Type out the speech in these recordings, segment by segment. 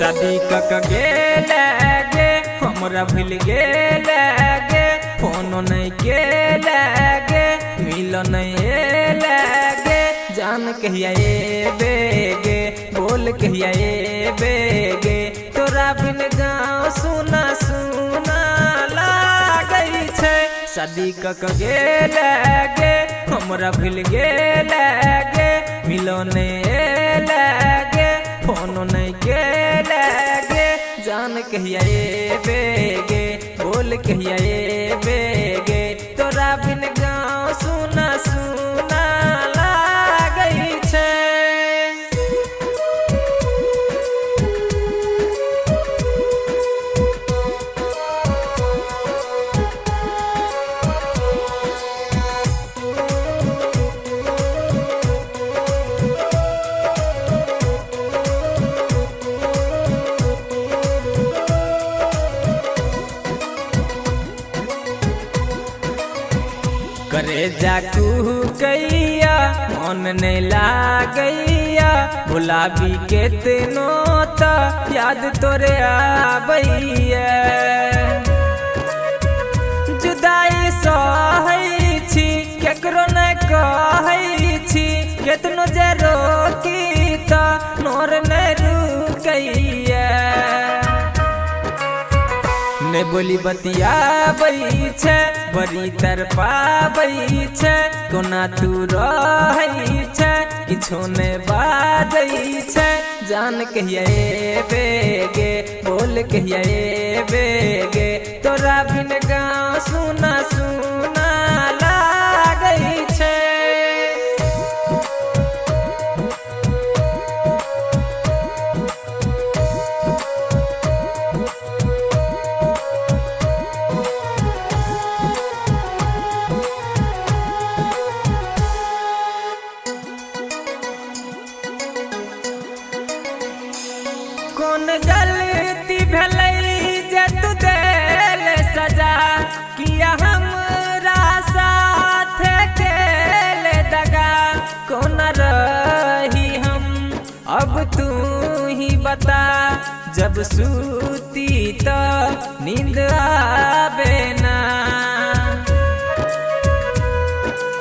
शादी कक गेले गे हमरा भूल गेले गे फोनो नहीं केले गे मिलो नहीं एले गे जान कहिया एबे गे बोल कहिया एबे गे तोरा बिन गाँव सुना सुना लागई छे। शादी कक गेले गे हमरा भूल गेले गे मिलो नहीं एले गे फोनो नहीं केले गे जान कहिया एबे गे बोल कहिया एबे गे तोरा बिन गाँव सुना सुना लागई छे। करे जाकू कैया मन नहीं लागैया गुलाबी के तेनो त याद तोरे आबैया जुदाई सहै छी केकरो न कहै छी केतनो जे रोकी त नोर न रुकैया ने बोली बतियाबै छे बड़ी तरपाबै छे कोना तू रहै छे किछो ने बाजै छे जान कहिया एबे गे बोल कहिया एबे गे तोरा बिन गाँव सुना सुना लागै छे। कौन गलती भलै जे तू देले सजा किया हमरा साथ केले दगा कौन रही हम अब तू ही बता जब सूती तो नींद आवे ना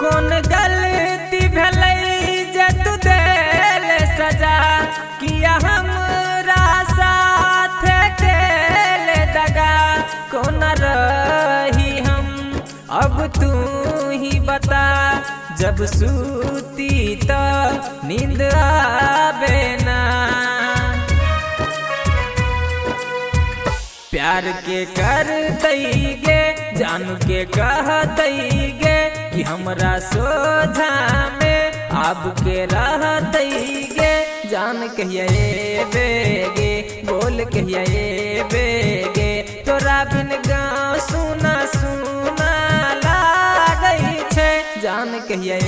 कौन गलती भलै जे तू देले सजा किया हमरा साथ केले दगा कौन रही हम अब तू ही बता जब सूती तो नींद आवे ना। प्यार के करतै गे जान के कहतै गे कि हमरा सोझा में आब के रहतै गे जान कहिया एबे गे बोल कहिया एबे गे तोरा बिन गाँव सुना सुना लागै छे जान कहिया